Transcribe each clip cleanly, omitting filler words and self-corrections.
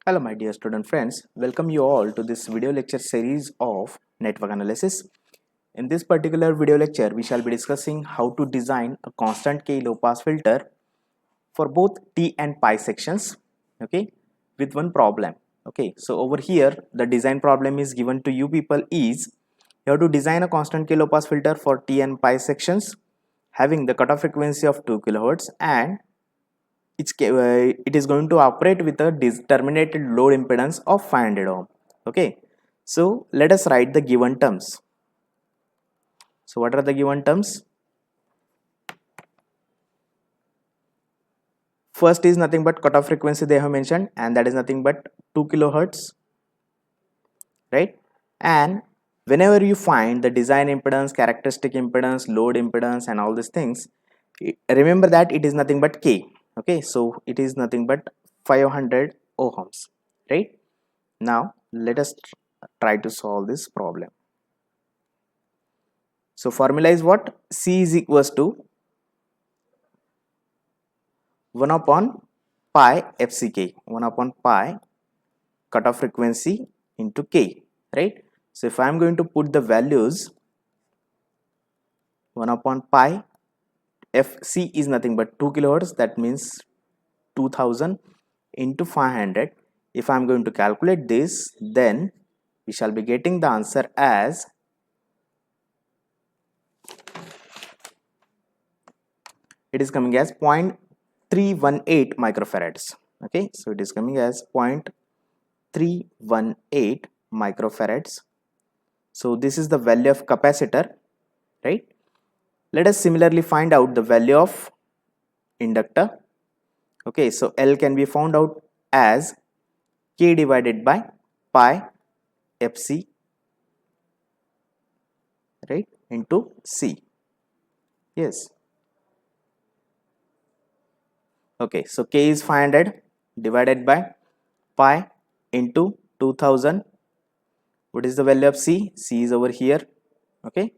Hello my dear student friends, welcome you all to this video lecture series of network analysis. In this particular video lecture, we shall be discussing how to design a constant K low pass filter for both T and Pi sections, okay, with one problem. Okay, so over here the design problem is given to you people is you have to design a constant K low pass filter for T and Pi sections having the cutoff frequency of 2 kHz and it is going to operate with a determined load impedance of 500 ohm. Okay, so let us write the given terms. So what are the given terms? First is nothing but cutoff frequency they have mentioned, and that is nothing but 2 kilohertz, right? And whenever you find the design impedance, characteristic impedance, load impedance and all these things, remember that it is nothing but K. Okay, so it is nothing but 500 ohms, right? Now let us try to solve this problem. So formula is what? C is equals to 1 upon pi fck, 1 upon pi cutoff frequency into K, right? So if I am going to put the values 1 upon pi fc is nothing but 2 kilohertz, that means 2000 into 500. If I am going to calculate this, then we shall be getting the answer as it is coming as 0.318 microfarads. Okay, so it is coming as 0.318 microfarads. So this is the value of capacitor, right? Let us similarly find out the value of inductor. Okay, so L can be found out as K divided by pi fc, right, into C. Yes. Okay, so K is 500 divided by pi into 2000. What is the value of C? C is over here. Okay,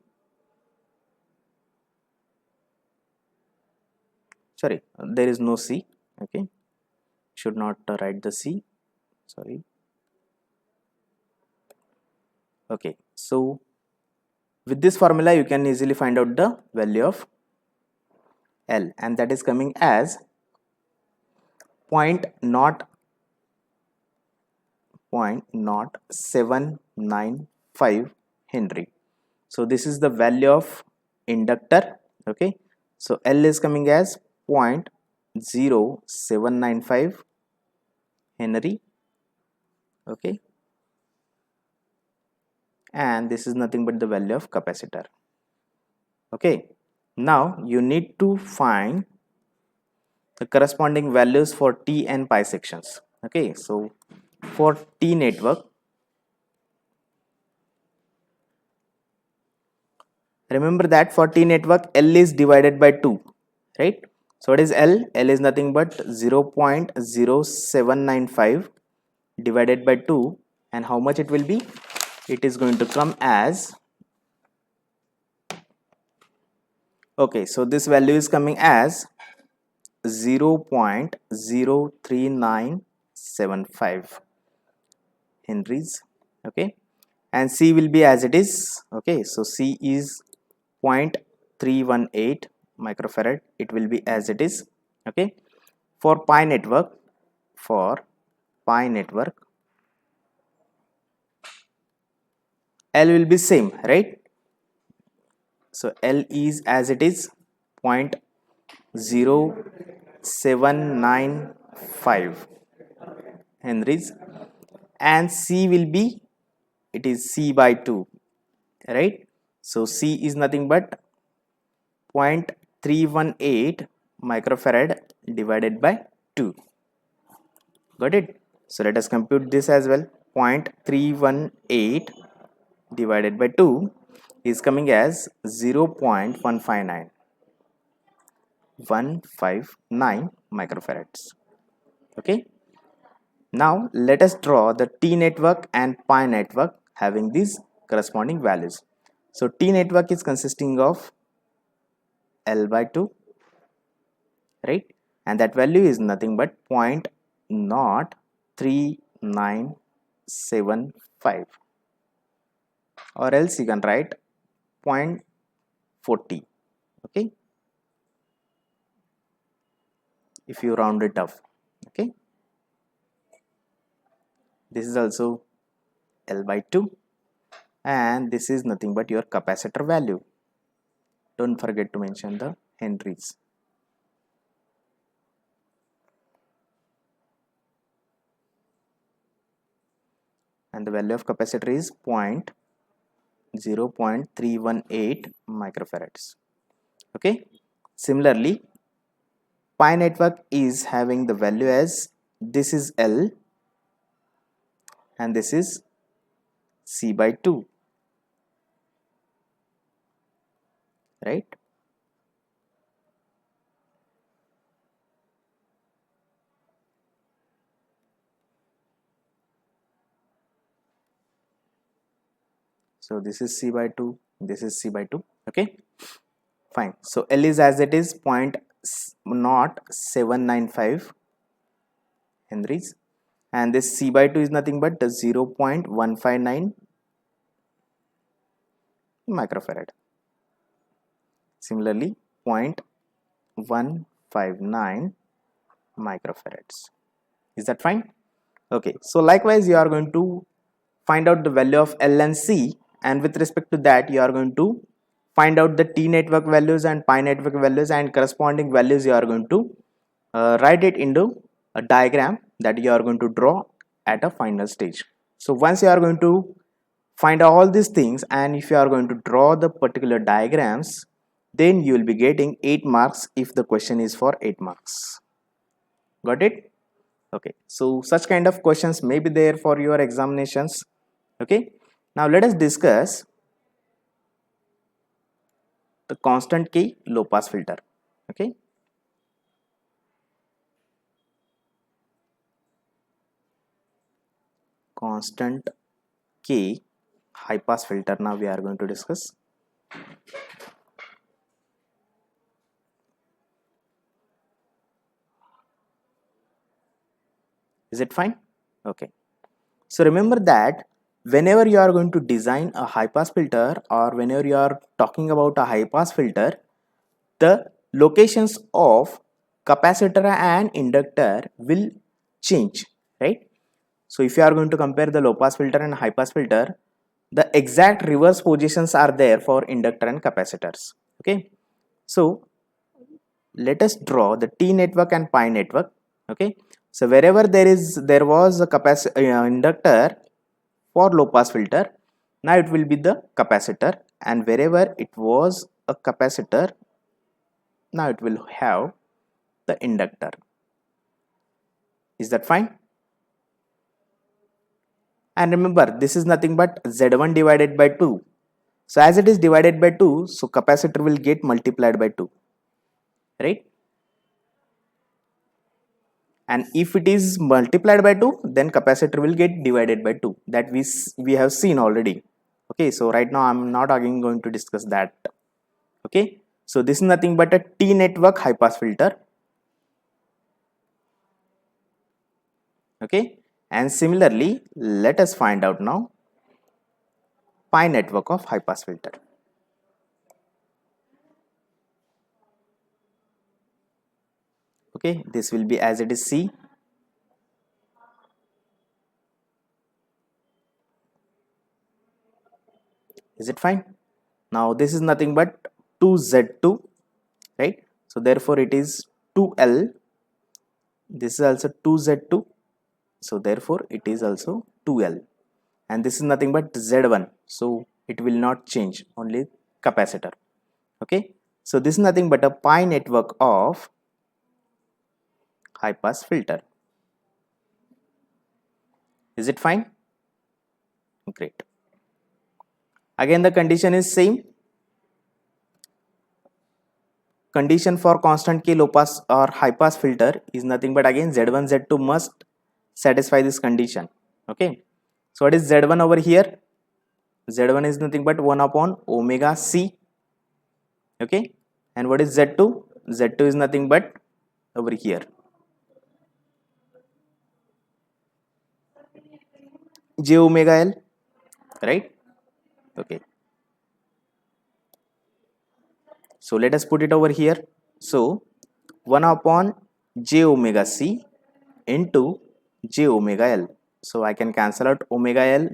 sorry, there is no C. Okay, should not write the C, sorry. Okay, so with this formula you can easily find out the value of L, and that is coming as 0.0795 Henry. So this is the value of inductor. Okay, so L is coming as 0.0795 Henry. Okay, and this is nothing but the value of capacitor. Okay, now you need to find the corresponding values for T and Pi sections. Okay, so for T network, remember that for T network L is divided by 2, right? So what is L? L is nothing but 0.0795 divided by 2, and how much it will be? It is going to come as, okay, so this value is coming as 0.03975 Henries. Okay, and C will be as it is. Okay, so C is 0.318 microfarad, it will be as it is. Okay, for pi network, L will be same, right? So L is as it is 0.0795 Henries, and C will be, it is C by 2, right? So C is nothing but 0.318 microfarad divided by 2. Got it? So let us compute this as well. 0.318 divided by 2 is coming as 0.159 microfarads. Okay, now let us draw the T network and Pi network having these corresponding values. So T network is consisting of L by 2, right, and that value is nothing but 0.03 0.975, or else you can write 0.40. Okay, if you round it up. Okay, this is also L by 2, and this is nothing but your capacitor value. Don't forget to mention the henries. And the value of capacitor is 0.318 microfarads. Okay, similarly, pi network is having the value as, this is L and this is C by 2, right? So this is C by 2, this is C by 2. Okay, fine. So L is as it is 0.0795 henries, and this C by 2 is nothing but 0.159 microfarad. Similarly, 0.159 microfarads. Is that fine? Okay, so likewise you are going to find out the value of L and C, and with respect to that you are going to find out the T network values and pi network values, and corresponding values you are going to write it into a diagram that you are going to draw at a final stage. So once you are going to find all these things, and if you are going to draw the particular diagrams, then you will be getting 8 marks if the question is for 8 marks. Got it? Okay, so such kind of questions may be there for your examinations. Okay, now let us discuss the constant K low pass filter. Okay, constant K high pass filter now we are going to discuss. Is it fine? Okay, so remember that whenever you are going to design a high pass filter, or whenever you are talking about a high pass filter, the locations of capacitor and inductor will change, right? So if you are going to compare the low pass filter and high pass filter, the exact reverse positions are there for inductor and capacitors. Okay, so let us draw the T network and pi network. Okay, so wherever there was a inductor for low pass filter, now it will be the capacitor, and wherever it was a capacitor, now it will have the inductor. Is that fine? And remember, this is nothing but Z1 divided by 2. So as it is divided by 2, so capacitor will get multiplied by 2, right? And if it is multiplied by 2, then capacitor will get divided by 2. That we have seen already. Okay, so right now I'm not again going to discuss that. Okay, so this is nothing but a T network high pass filter. Okay, and similarly, let us find out now pi network of high pass filter. Okay, this will be as it is C. Is it fine? Now this is nothing but 2Z2, right? So therefore it is 2L. This is also 2Z2, so therefore it is also 2L. And this is nothing but Z1, so it will not change, only capacitor. Okay, so this is nothing but a pi network of high pass filter. Is it fine? Great. Again the condition is same. Condition for constant K low pass or high pass filter is nothing but again Z1 Z2 must satisfy this condition. Okay, so what is Z1 over here? Z1 is nothing but 1 upon omega C. Okay, and what is Z2? Z2 is nothing but over here. j omega L, right? Okay, so let us put it over here. So 1 upon j omega c into j omega L. So I can cancel out omega L,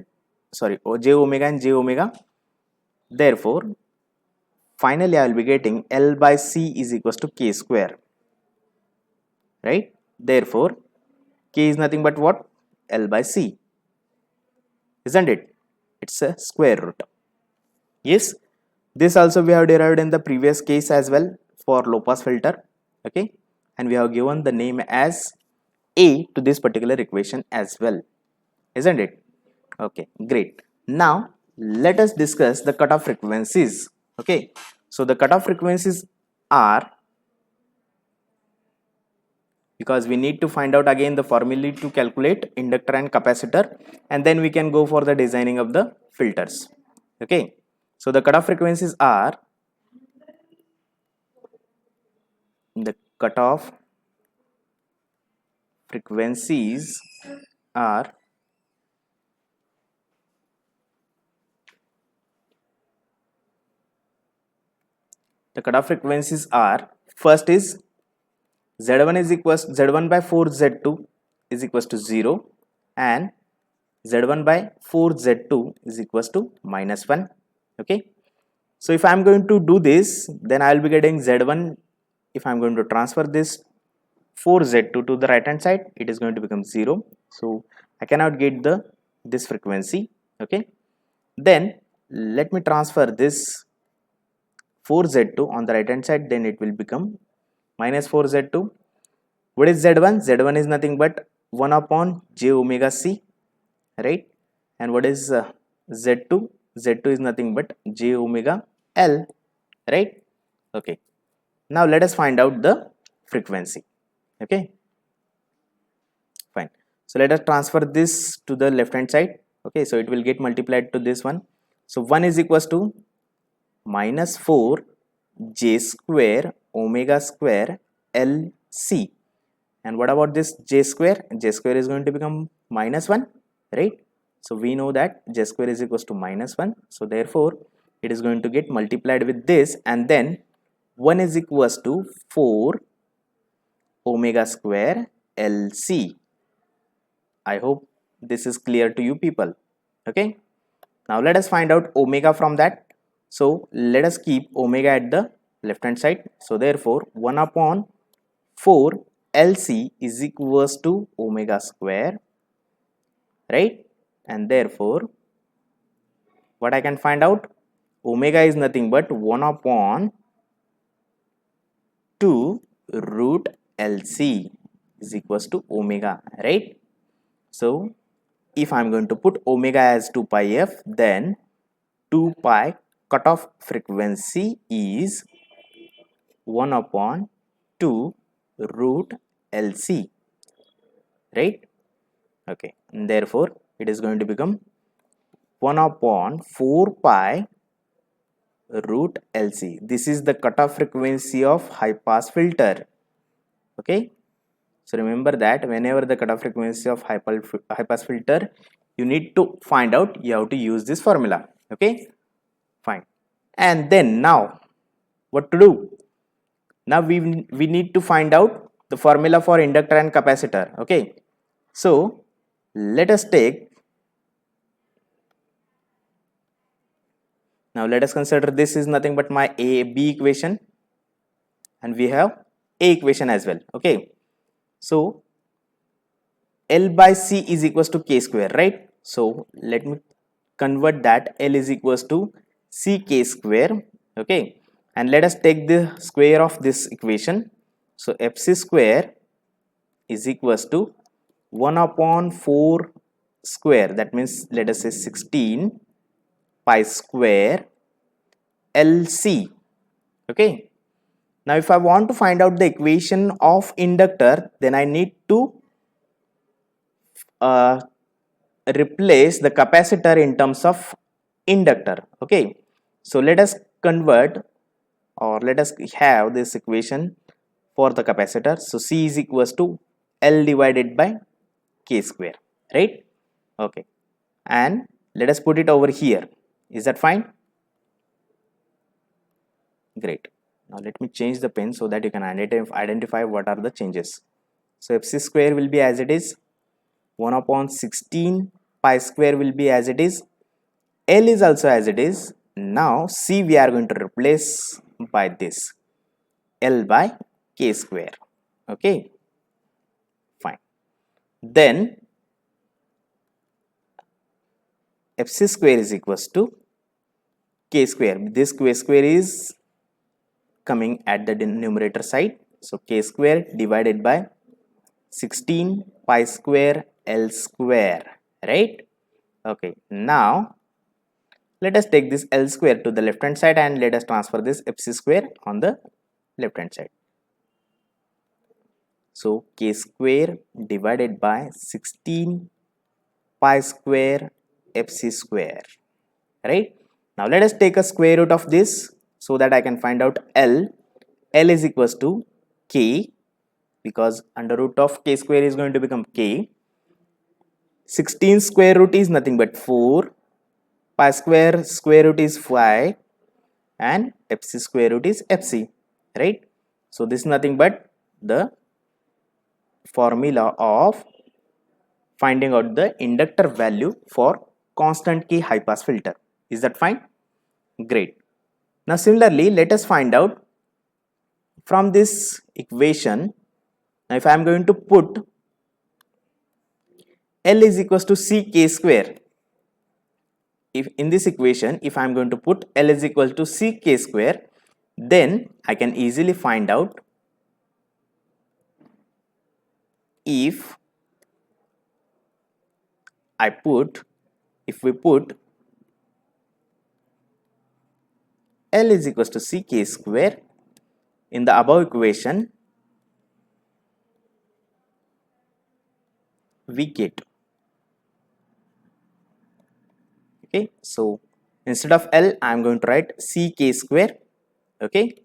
sorry, j omega and j omega. Therefore, finally I will be getting L by C is equals to K square, right? Therefore, K is nothing but what? L by C, isn't it? It's a square root. Yes, this also we have derived in the previous case as well for low pass filter. Okay, and we have given the name as A to this particular equation as well, isn't it? Okay, great. Now let us discuss the cutoff frequencies. Okay, so the cutoff frequencies are, because we need to find out again the formula to calculate inductor and capacitor, and then we can go for the designing of the filters. Okay, so the cutoff frequencies are, the cutoff frequencies are first is Z1 is equals Z1 by 4 Z2 is equals to 0, and Z1 by 4 Z2 is equals to -1. Okay, so if I am going to do this, then I will be getting Z1. If I am going to transfer this 4 Z2 to the right hand side, it is going to become 0. So I cannot get this frequency. Okay, then let me transfer this 4Z2 on the right hand side, then it will become minus 4Z2. What is Z1? Z1 is nothing but 1 upon j omega c, right? And what is Z2? Z2 is nothing but j omega L, right? Okay, now let us find out the frequency. Okay, fine. So let us transfer this to the left hand side. Okay, so it will get multiplied to this one. So 1 is equals to minus 4 j square omega square L C. And what about this j square? J square is going to become -1, right? So we know that j square is equals to -1. So therefore, it is going to get multiplied with this, and then 1 is equals to 4 omega square LC. I hope this is clear to you people. Okay. Now let us find out omega from that. So let us keep omega at the left hand side. So therefore 1 upon 4 LC is equals to omega square, right? And therefore what I can find out, omega is nothing but 1 upon 2 root LC is equals to omega, right? So if I'm going to put omega as 2 pi f, then 2 pi cutoff frequency is 1 upon 2 root LC, right? Okay, and therefore it is going to become 1 upon 4 pi root LC. This is the cutoff frequency of high pass filter. Okay, so remember that whenever the cutoff frequency of high pass filter, you need to find out, you have to use this formula. Okay, fine. And then now what to do? Now we need to find out the formula for inductor and capacitor. Okay, so let us take, now let us consider this is nothing but my B equation, and we have A equation as well. Okay, so L by C is equals to K square, right? So let me convert that. L is equals to CK square. Okay, and let us take the square of this equation. So FC square is equals to 1 upon 4 square, that means let us say 16 pi square LC. Okay, now if I want to find out the equation of inductor, then I need to replace the capacitor in terms of inductor. Okay, so let us convert, or let us have this equation for the capacitor. So C is equals to L divided by K square, right? Okay, and let us put it over here. Is that fine? Great. Now let me change the pen so that you can identify what are the changes. So fc square will be as it is, 1 upon 16 pi square will be as it is, L is also as it is. Now C we are going to replace by this L by K square. Okay, fine. Then fc square is equals to K square. This K square is coming at the numerator side. So K square divided by 16 pi square L square, right? Okay, now let us take this L square to the left hand side and let us transfer this fc square on the left hand side. So K square divided by 16 pi square fc square, right? Now let us take a square root of this so that I can find out L. L is equals to K, because under root of K square is going to become K. 16 square root is nothing but 4, pi square root is 5, and fc square root is fc, right? So this is nothing but the formula of finding out the inductor value for constant K high pass filter. Is that fine? Great. Now similarly, let us find out from this equation. Now if I am going to put L is equals to Ck square, if in this equation if I am going to put L is equal to Ck square, then I can easily find out if we put L is equals to Ck square in the above equation, we get, okay, so instead of L I am going to write Ck square, okay,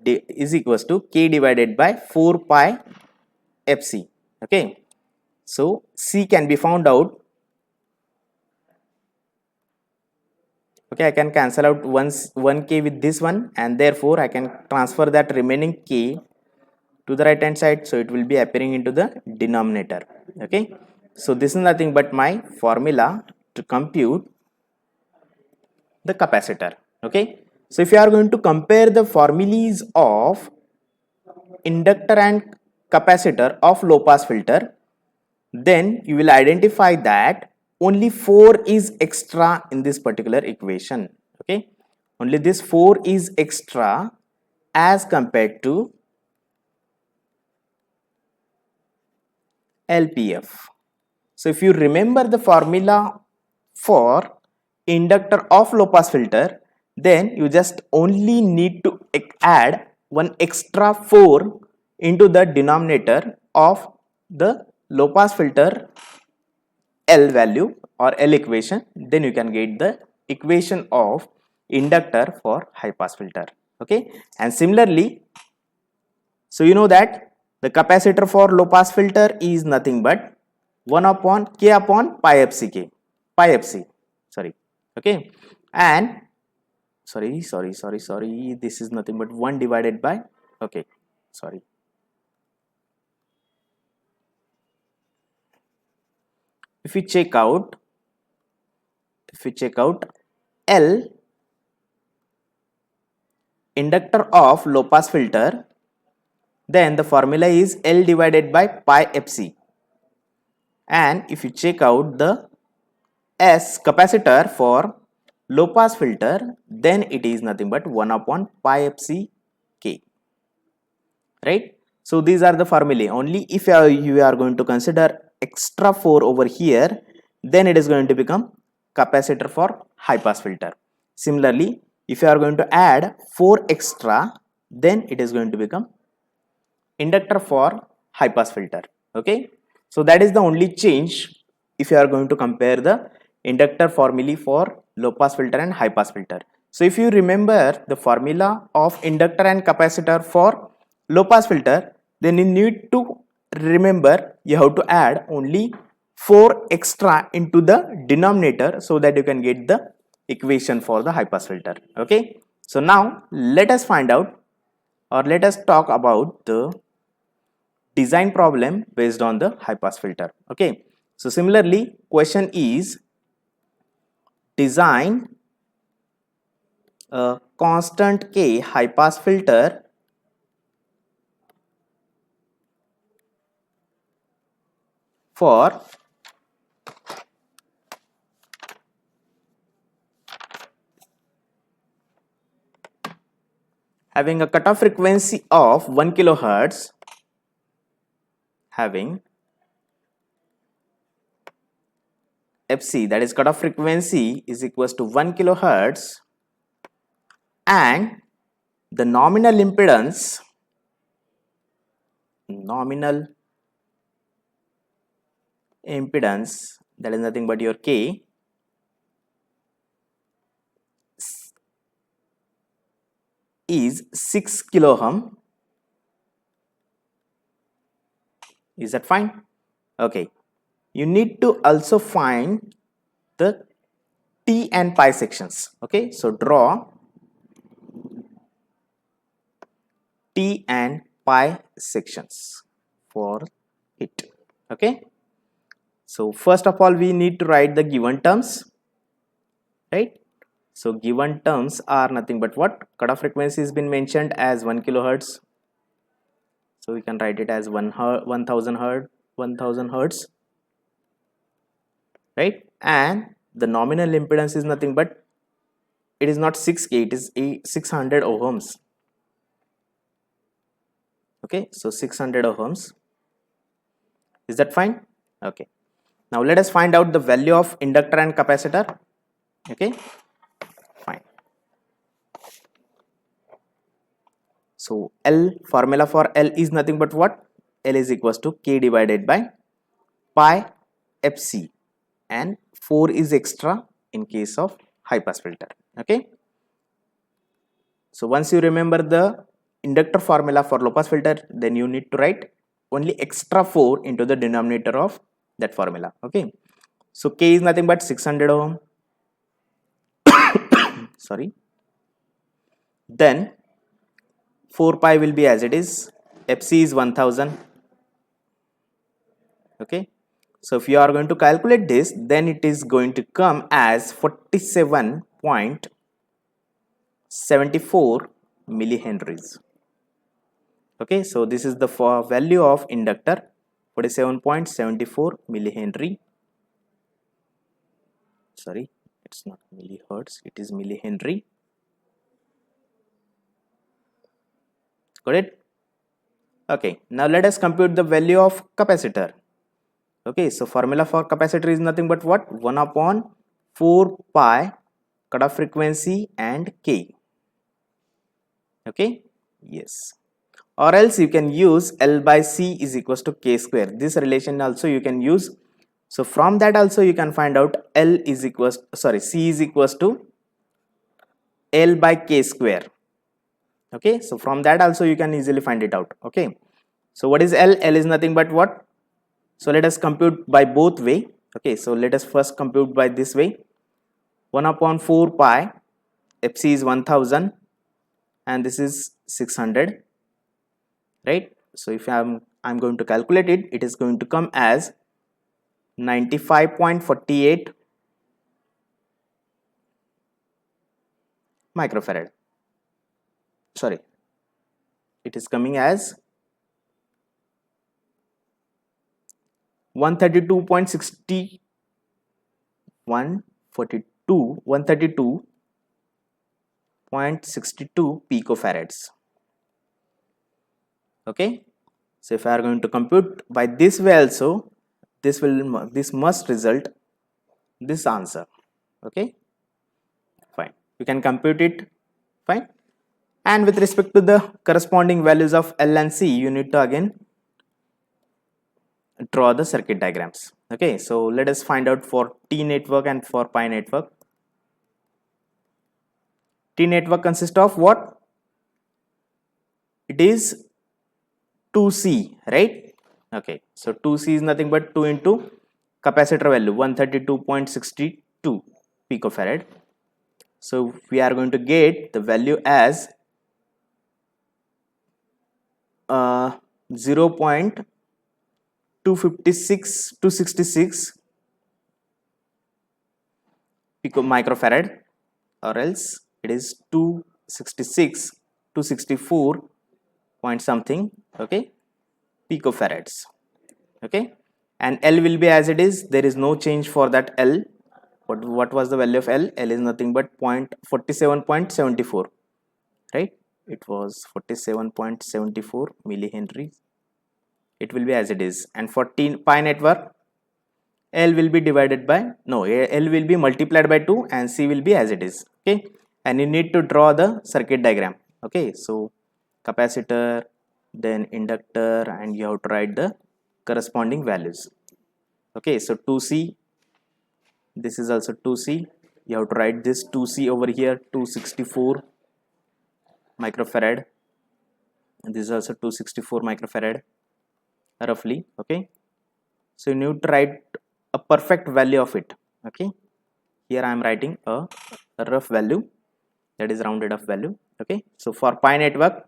is equals to K divided by 4 pi fc, okay. So C can be found out, okay, I can cancel out one K with this one, and therefore I can transfer that remaining K to the right hand side, so it will be appearing into the denominator, okay. So this is nothing but my formula to compute the capacitor, okay. So if you are going to compare the formulas of inductor and capacitor of low pass filter, then you will identify that only 4 is extra in this particular equation, okay. Only this 4 is extra as compared to LPF. So if you remember the formula for inductor of low pass filter, then you just only need to add one extra 4 into the denominator of the low pass filter L value or L equation, then you can get the equation of inductor for high pass filter, okay. And similarly, so you know that the capacitor for low pass filter is nothing but 1 upon K upon pi fc, sorry, okay. And sorry, this is nothing but 1 divided by, okay, sorry, if we check out L, inductor of low pass filter, then the formula is L divided by pi fc. And if you check out the S, capacitor for low pass filter, then it is nothing but 1 upon pi fc K, right. So these are the formulae. Only if you are going to consider extra 4 over here, then it is going to become capacitor for high pass filter. Similarly, if you are going to add 4 extra, then it is going to become inductor for high pass filter, okay. So that is the only change if you are going to compare the inductor formulae for low pass filter and high pass filter. So if you remember the formula of inductor and capacitor for low pass filter, then you need to remember you have to add only 4 extra into the denominator so that you can get the equation for the high pass filter. Okay, so now let us find out, or let us talk about the design problem based on the high pass filter. Okay, so similarly, question is design a constant K high pass filter for having a cutoff frequency of 1 kilohertz, having FC, that is cutoff frequency, is equals to 1 kilohertz, and the nominal impedance that is nothing but your K is 6 kilo ohm. Is that fine? Okay, you need to also find the T and pi sections. Okay, so draw T and pi sections for it. Okay, so first of all we need to write the given terms, right? So given terms are nothing but what? Cutoff frequency has been mentioned as 1 kilohertz, so we can write it as 1000 hertz, right? And the nominal impedance is nothing but, it is not 6k, it is 600 ohms. Okay, so 600 ohms. Is that fine? Okay, now let us find out the value of inductor and capacitor. Okay, fine. So L, formula for L is nothing but what? L is equals to K divided by pi FC, and 4 is extra in case of high pass filter. Okay, so once you remember the inductor formula for low pass filter, then you need to write only extra 4 into the denominator of that formula. Okay, so K is nothing but 600 ohm, sorry, then 4 pi will be as it is, FC is 1000. Okay, so if you are going to calculate this, then it is going to come as 47.74 millihenries. Okay, so this is the value of inductor, 47.74 millihenry. Sorry, it's not millihertz, it is millihenry. Got it? Okay, now let us compute the value of capacitor. Okay, so formula for capacitor is nothing but what? 1 upon 4 pi cutoff frequency and K. Okay, yes, or else you can use L by C is equals to K square. This relation also you can use. So from that also you can find out L is equals, sorry, C is equals to L by K square. Okay, so from that also you can easily find it out. Okay, so what is L? L is nothing but what? So let us compute by both way. Okay, so let us first compute by this way. 1 upon 4 pi, FC is 1000 and this is 600, right? So if I'm going to calculate it, it is going to come as 95.48 microfarad. Sorry, it is coming as 132.60 132.62 picofarads. Okay, so if I are going to compute by this way also, this must result this answer. Okay, fine, you can compute it. Fine, and with respect to the corresponding values of L and C, you need to again draw the circuit diagrams. Okay, so let us find out for T network and for pi network. T network consists of what? It is 2C, right? Okay, so 2C is nothing but 2 into capacitor value 132.62 picofarad. So we are going to get the value as 0.266 microfarad, or else it is 266 264 point something, okay, picofarads, okay. And L will be as it is, there is no change for that L. What was the value of L? L is nothing but 47.74, right? It was 47.74 millihenry. It will be as it is. And for pi network, L will be divided by, no, L will be multiplied by 2 and C will be as it is, okay. And you need to draw the circuit diagram, okay. So capacitor, then inductor, and you have to write the corresponding values, okay. So 2C, this is also 2C, you have to write this 2C over here, 264 microfarad, and this is also 264 microfarad roughly, okay. So you need to write a perfect value of it, okay. Here I am writing a rough value, that is rounded off value, okay. So for pi network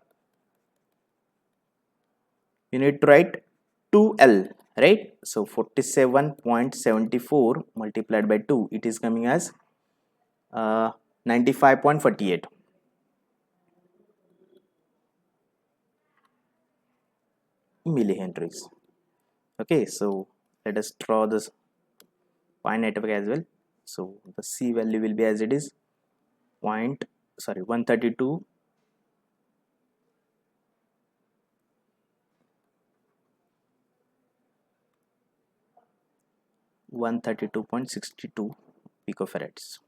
you need to write 2L, right? So 47.74 multiplied by 2, it is coming as 95.48. millihenries, okay. So let us draw this pi network as well. So the C value will be as it is 132 132.62 picofarads.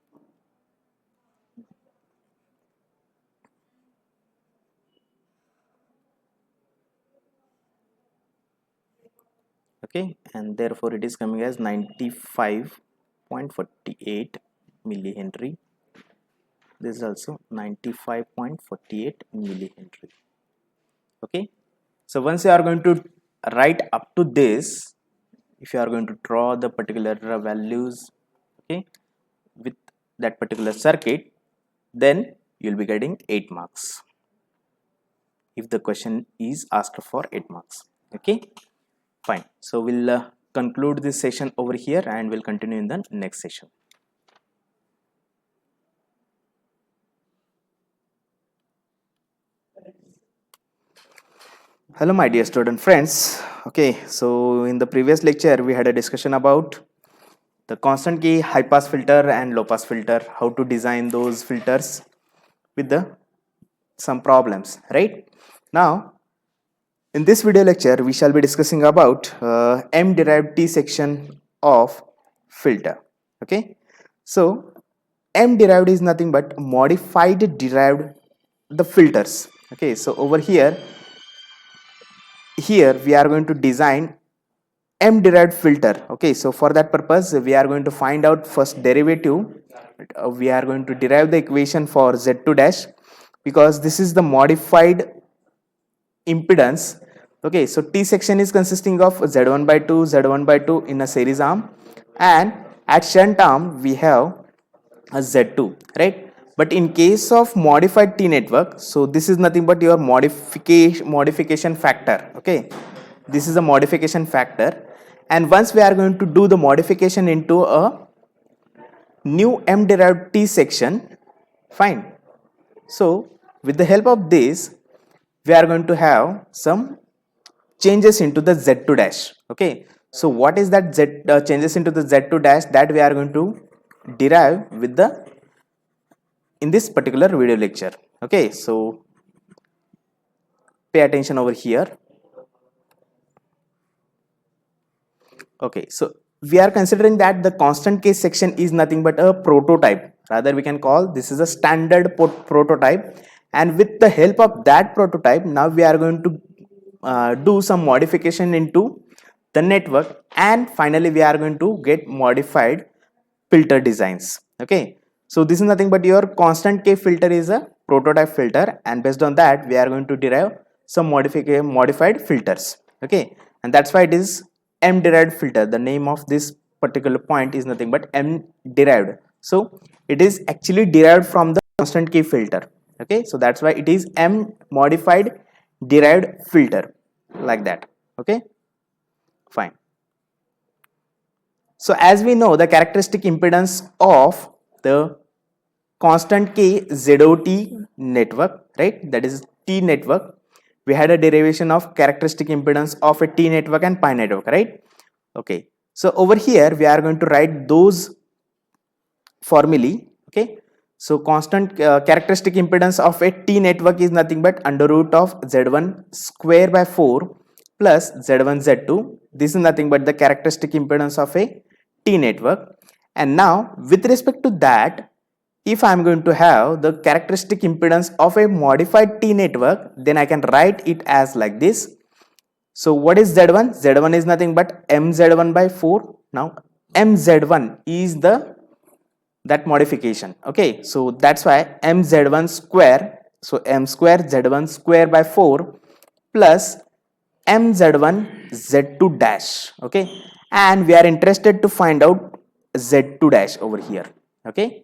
Okay, and therefore it is coming as 95.48 millihenry. This is also 95.48 millihenry. Okay, so once you are going to write up to this, if you are going to draw the particular values, okay, with that particular circuit, then you will be getting 8 marks if the question is asked for 8 marks, okay. Fine. So we'll conclude this session over here and we'll continue in the next session. Hello my dear student friends. Okay, so in the previous lecture we had a discussion about the constant K high pass filter and low pass filter, how to design those filters with some problems, right? Now in this video lecture we shall be discussing about M-derived T-section of filter, okay. So M-derived is nothing but modified derived the filters, okay. So over here we are going to design M-derived filter, okay. So for that purpose we are going to find out first derivative. We are going to derive the equation for Z2 dash, because this is the modified impedance, okay. So T section is consisting of Z1 by 2 Z1 by 2 in a series arm, and at shunt arm we have a Z2, right? But in case of modified T network, so this is nothing but your modification factor, okay. This is a modification factor, and once we are going to do the modification into a new M-derived T section, fine. So with the help of this we are going to have some changes into the Z2 dash, okay. So what is that changes into the Z2 dash, that we are going to derive with the in this particular video lecture, okay. So pay attention over here, okay. So we are considering that the constant K section is nothing but a prototype, rather we can call this is a standard prototype, and with the help of that prototype now we are going to do some modification into the network, and finally we are going to get modified filter designs, okay. So this is nothing but your constant K filter is a prototype filter, and based on that we are going to derive some modified filters, okay. And that's why it is M-derived filter. The name of this particular point is nothing but M derived. So it is actually derived from the constant K filter. Okay, so that's why it is M modified derived filter, like that. Okay, fine. So as we know, the characteristic impedance of the constant K ZOT network, right, that is T network, we had a derivation of characteristic impedance of a T network and pi network, right? Okay, so over here we are going to write those formulae. Okay, so constant characteristic impedance of a T network is nothing but under root of Z1 square by 4 plus Z1 Z2. This is nothing but the characteristic impedance of a T network. And now with respect to that, if I am going to have the characteristic impedance of a modified T network, then I can write it as like this. So what is Z1? Z1 is nothing but MZ1 by 4. Now MZ1 is that modification. Okay, so that's why MZ1 square, so M square Z1 square by 4 plus MZ1 Z2 dash. Okay, and we are interested to find out Z2 dash over here. Okay,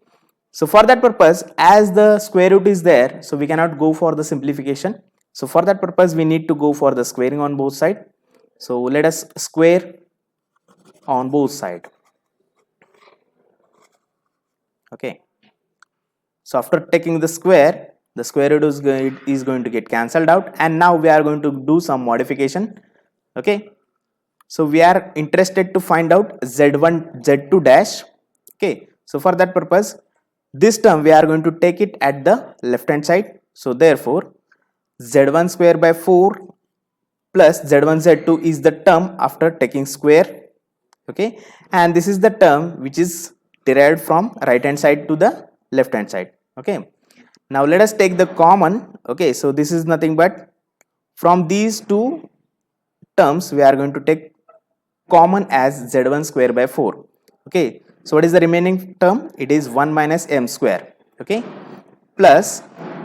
so for that purpose, as the square root is there, so we cannot go for the simplification. So for that purpose, we need to go for the squaring on both sides. So let us square on both sides. Okay, so after taking the square root is going to get cancelled out, and now we are going to do some modification. Okay, so we are interested to find out Z1 Z2 dash. Okay, so for that purpose, this term we are going to take it at the left hand side. So therefore Z1 square by 4 plus Z1 Z2 is the term after taking square. Okay, and this is the term which is derived from right hand side to the left hand side. Okay, now let us take the common. Okay, so this is nothing but from these two terms we are going to take common as Z1 square by 4. Okay, so what is the remaining term? It is 1 minus M square. Okay, plus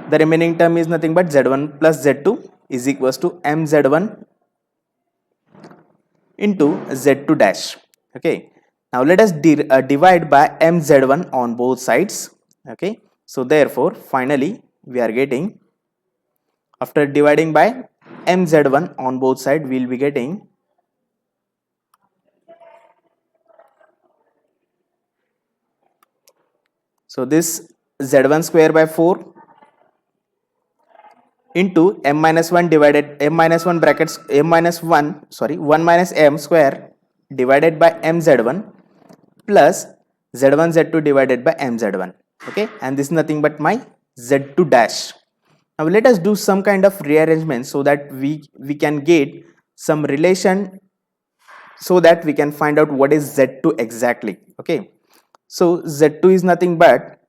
the remaining term is nothing but Z1 plus Z2 is equals to MZ1 into Z2 dash. Okay, now let us divide by MZ1 on both sides. Okay, so therefore finally we are getting, after dividing by MZ1 on both sides, we will be getting so this Z1 square by 4 into M minus 1 divided M minus 1 brackets M minus 1 sorry 1 minus M square divided by MZ1 plus Z1 Z2 divided by MZ1. Okay, and this is nothing but my Z2 dash. Now let us do some kind of rearrangement so that we can get some relation, so that we can find out what is Z2 exactly. Okay, so Z2 is nothing but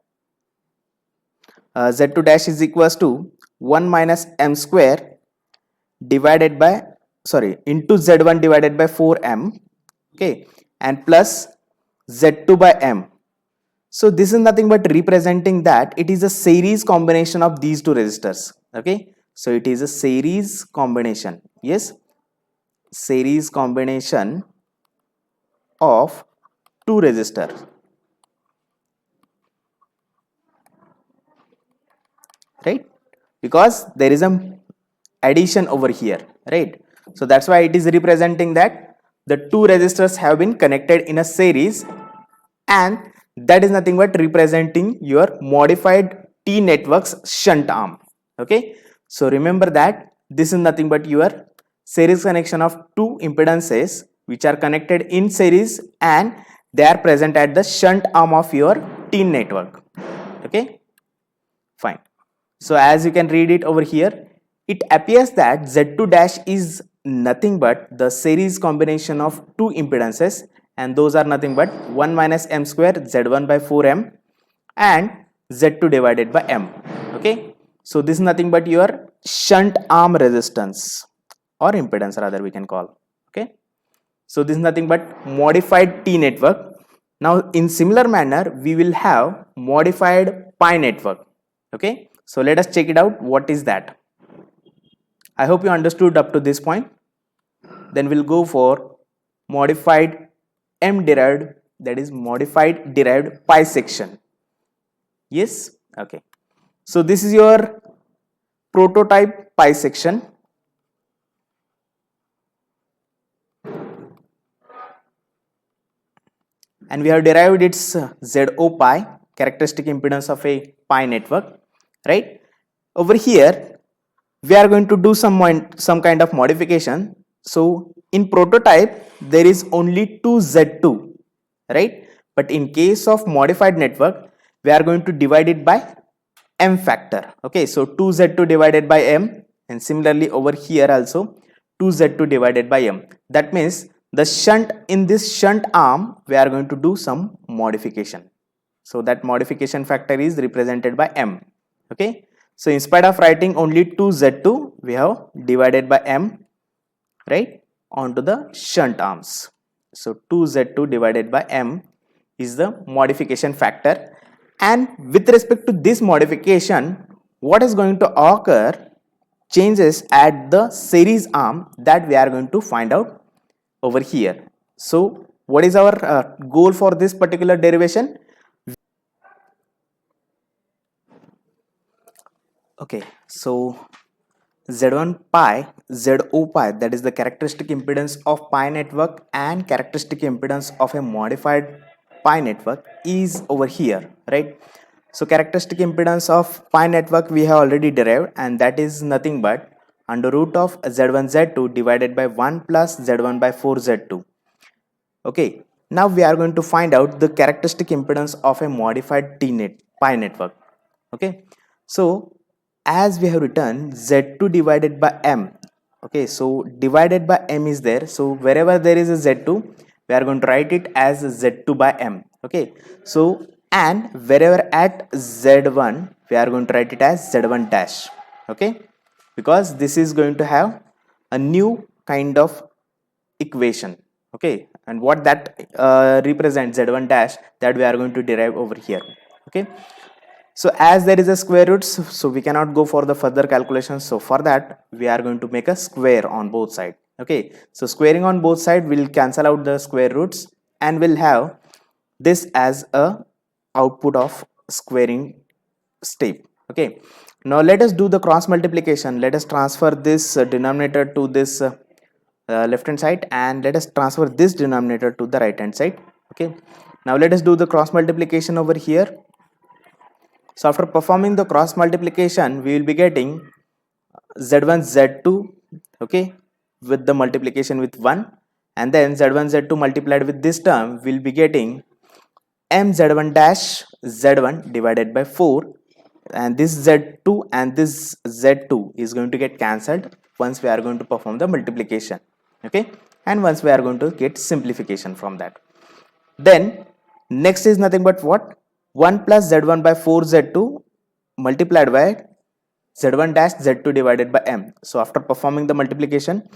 Z2 dash is equals to 1 minus M square divided by into Z1 divided by 4M. Okay, and plus Z2 by M. So this is nothing but representing that it is a series combination of these two resistors. Okay, so it is a series combination. Yes, series combination of two resistors. Right, because there is a addition over here, right? So that's why it is representing that the two resistors have been connected in a series, and that is nothing but representing your modified T network's shunt arm. Okay, so remember that this is nothing but your series connection of two impedances which are connected in series, and they are present at the shunt arm of your T network. Okay, fine. So as you can read it over here, it appears that Z2 dash is nothing but the series combination of two impedances, and those are nothing but 1 minus M square Z1 by 4M and Z2 divided by M. Okay, so this is nothing but your shunt arm resistance, or impedance rather we can call. Okay, so this is nothing but modified T network. Now in similar manner we will have modified pi network. Okay, so let us check it out. What is that? I hope you understood up to this point. Then we'll go for modified M-derived, that is modified derived Pi-section. Yes, okay. So this is your prototype Pi-section. And we have derived its ZO pi, characteristic impedance of a pi network, right? Over here, we are going to do some kind of modification. So in prototype, there is only two Z2, right? But in case of modified network, we are going to divide it by M factor. Okay, so 2Z2 divided by M, and similarly over here also 2Z2 divided by M. That means the shunt, in this shunt arm we are going to do some modification. So that modification factor is represented by M. Okay, so instead of writing only 2Z2, we have divided by M, right, onto the shunt arms. So 2Z2 divided by M is the modification factor, and with respect to this modification, what is going to occur changes at the series arm that we are going to find out over here. So what is our goal for this particular derivation? Okay, so Z1 pi, ZO pi, that is the characteristic impedance of pi network and characteristic impedance of a modified pi network is over here, right? So characteristic impedance of pi network we have already derived, and that is nothing but under root of Z1 Z2 divided by 1 plus Z1 by 4 Z2. Okay, now we are going to find out the characteristic impedance of a modified pi network. Okay, so as we have written Z2 divided by M. Okay, so divided by M is there, so wherever there is a Z2, we are going to write it as Z2 by M. Okay, so and wherever at Z1, we are going to write it as Z1 dash. Okay, because this is going to have a new kind of equation. Okay, and what that represents, Z1 dash, that we are going to derive over here. Okay, so as there is a square roots, so we cannot go for the further calculations. So for that, we are going to make a square on both sides. Okay, so squaring on both sides will cancel out the square roots, and we'll have this as a output of squaring step. Okay, now let us do the cross multiplication. Let us transfer this denominator to this left hand side, and let us transfer this denominator to the right hand side. Okay, now let us do the cross multiplication over here. So after performing the cross multiplication, we will be getting Z1 Z2, okay, with the multiplication with 1, and then Z1 Z2 multiplied with this term, we will be getting M Z1 dash Z1 divided by 4, and this Z2 and this Z2 is going to get cancelled once we are going to perform the multiplication. Okay, and once we are going to get simplification from that, then next is nothing but what, 1 plus Z1 by 4 Z2 multiplied by Z1 dash Z2 divided by M. So after performing the multiplication,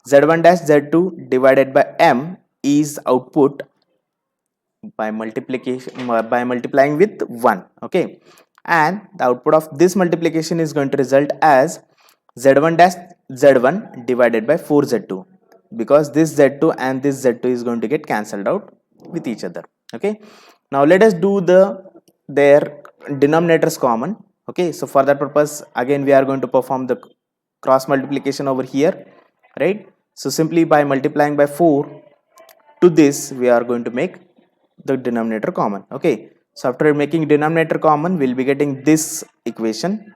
Z1 dash Z2 divided by M is output by multiplying with 1. Okay, and the output of this multiplication is going to result as Z1 dash Z1 divided by 4 Z2, because this Z2 and this Z2 is going to get cancelled out with each other. Okay, now let us do their denominators common. Okay, so for that purpose, again we are going to perform the cross multiplication over here, right? So simply by multiplying by 4 to this, we are going to make the denominator common. Okay, so after making denominator common, we'll be getting this equation,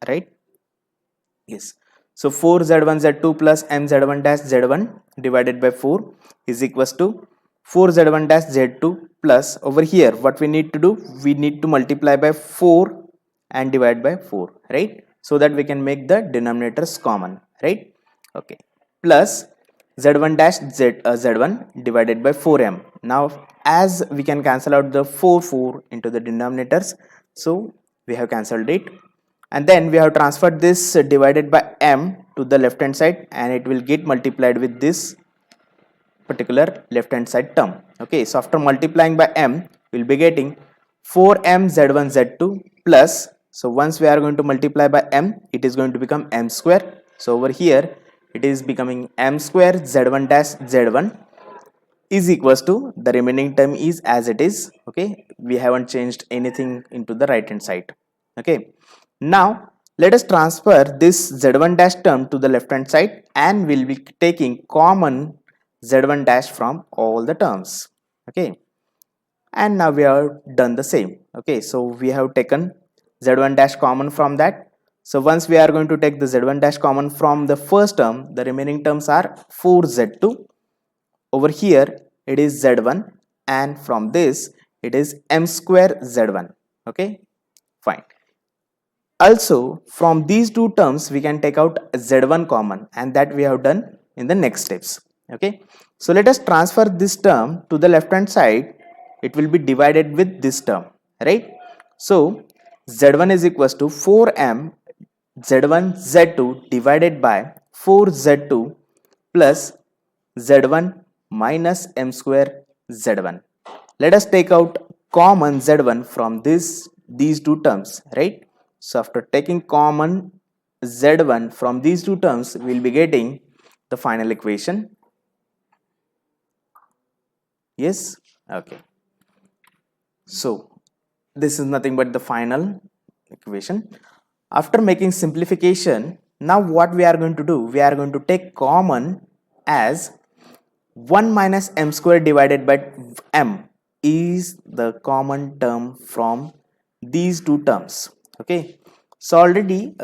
right? Yes, so 4 Z1 Z2 plus M Z1 dash Z1 divided by 4 is equals to 4 Z1 dash Z2 plus, over here what we need to do, we need to multiply by 4 and divide by 4, right? So that we can make the denominators common, right? Okay, plus Z1 dash Z1 divided by 4M. Now as we can cancel out the 4 into the denominators, so we have cancelled it, and then we have transferred this divided by M to the left hand side, and it will get multiplied with this particular left hand side term. Okay, so after multiplying by M, we will be getting 4M Z1 Z2 plus, so once we are going to multiply by M, it is going to become M square. So over here it is becoming M square Z1 dash Z1 is equals to the remaining term is as it is. Okay, we haven't changed anything into the right hand side. Okay, now let us transfer this z1 dash term to the left hand side, and we'll be taking common z1 dash from all the terms. Okay, and now we have done the same. Okay, so we have taken z1 dash common from that. So once we are going to take the z1 dash common from the first term, the remaining terms are 4z2. Over here it is z1, and from this it is m square z1. Okay, fine. Also from these two terms we can take out z1 common, and that we have done in the next steps. Okay, so let us transfer this term to the left hand side. It will be divided with this term, right? So z1 is equals to 4m z1 z2 divided by 4z2 plus z1 minus m square z1. Let us take out common z1 from these two terms, right? So after taking common z1 from these two terms, we will be getting the final equation. Yes, okay. So this is nothing but the final equation. After making simplification, now what we are going to do, we are going to take common as 1 minus m square divided by m is the common term from these two terms. Okay, so already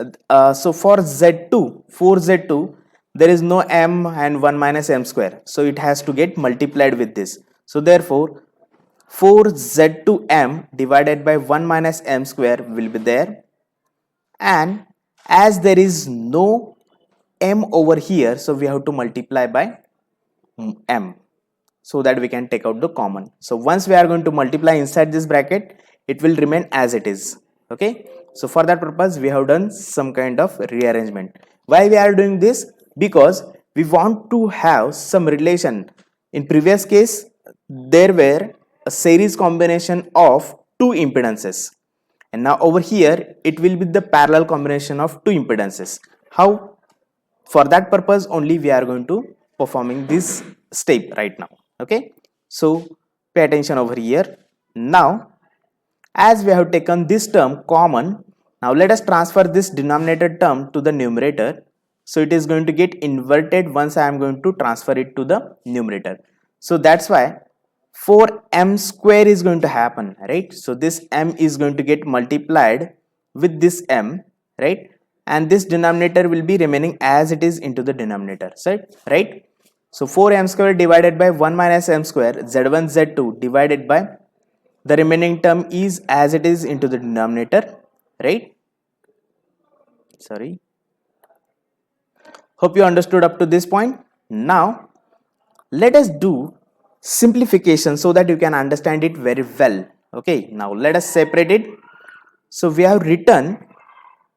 so for z2, for z2 there is no m and 1 minus m square, so it has to get multiplied with this. So therefore 4z2m divided by 1 minus m square will be there, and as there is no m over here, so we have to multiply by m so that we can take out the common. So once we are going to multiply inside this bracket, it will remain as it is. Okay, so for that purpose we have done some kind of rearrangement. Why we are doing this? Because we want to have some relation. In previous case there were a series combination of two impedances, and now over here it will be the parallel combination of two impedances. How? For that purpose only we are going to performing this step right now. Okay, so pay attention over here. Now as we have taken this term common, now let us transfer this denominator term to the numerator. So it is going to get inverted once I am going to transfer it to the numerator. So that's why 4m square is going to happen, right? So this m is going to get multiplied with this m, right? And this denominator will be remaining as it is into the denominator, right? So 4m square divided by 1 minus m square z1 z2 divided by the remaining term is as it is into the denominator, right? Sorry, hope you understood up to this point. Now let us do simplification so that you can understand it very well. Okay, now let us separate it. So we have written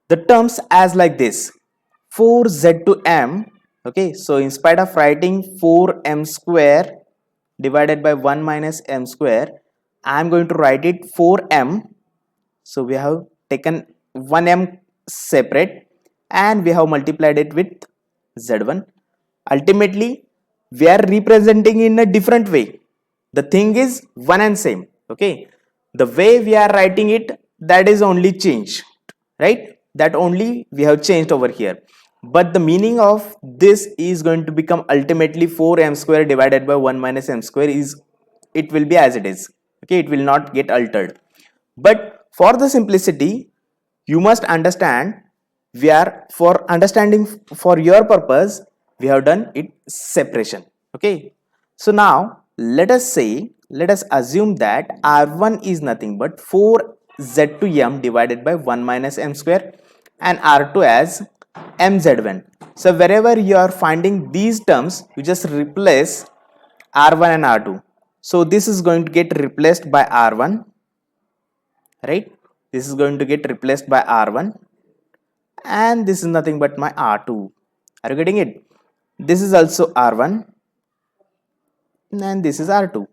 the terms as like this: 4z to m. Okay, so in spite of writing 4m square divided by 1 minus m square, I am going to write it 4m. So we have taken 1m separate and we have multiplied it with z1. Ultimately we are representing in a different way. The thing is one and same. Okay, the way we are writing it, that is only changed, right? That only we have changed over here, but the meaning of this is going to become ultimately 4m square divided by 1 minus m square is, it will be as it is. Okay, it will not get altered. But for the simplicity, you must understand, we are for understanding for your purpose we have done it separation. Okay, so now let us assume that r1 is nothing but 4z to m divided by 1 minus m square and r2 as mz1. So wherever you are finding these terms, you just replace r1 and r2. So this is going to get replaced by r1, right? This is going to get replaced by r1, and this is nothing but my r2. Are you getting it? This is also r1 and this is r2.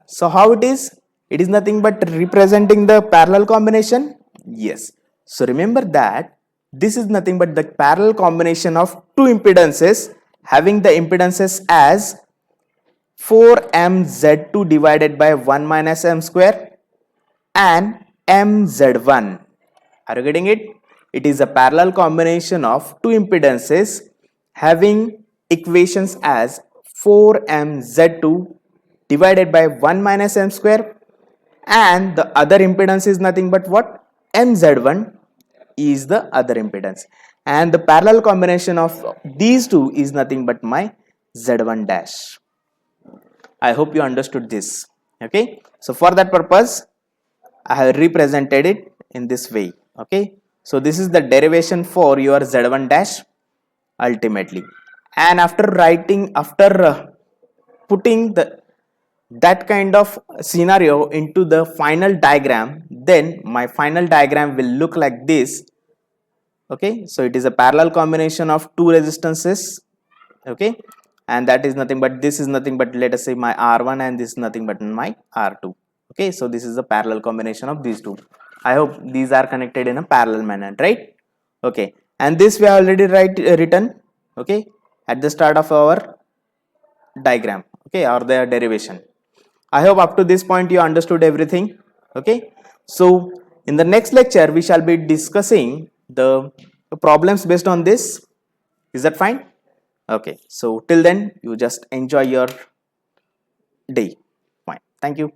So how it is? It is nothing but representing the parallel combination. Yes. So remember that this is nothing but the parallel combination of two impedances having the impedances as 4mz2 divided by 1 minus m square and mz1. Are you getting it? It is a parallel combination of two impedances having equations as 4mz2 divided by 1 minus m square, and the other impedance is nothing but what? mz1 is the other impedance, and the parallel combination of these two is nothing but my z1 dash. I hope you understood this. Okay, so for that purpose I have represented it in this way. Okay, so this is the derivation for your z1 dash ultimately, and after putting that kind of scenario into the final diagram, then my final diagram will look like this. Okay, so it is a parallel combination of two resistances. Okay, and that is nothing but, this is nothing but, let us say my R1, and this is nothing but my R2. Okay, so this is a parallel combination of these two. I hope these are connected in a parallel manner, right? Okay, and this we have already written, okay, at the start of our diagram, okay, or the derivation. I hope up to this point you understood everything. Okay, so in the next lecture we shall be discussing the problems based on this. Is that fine? Okay, so till then you just enjoy your day. Fine, thank you.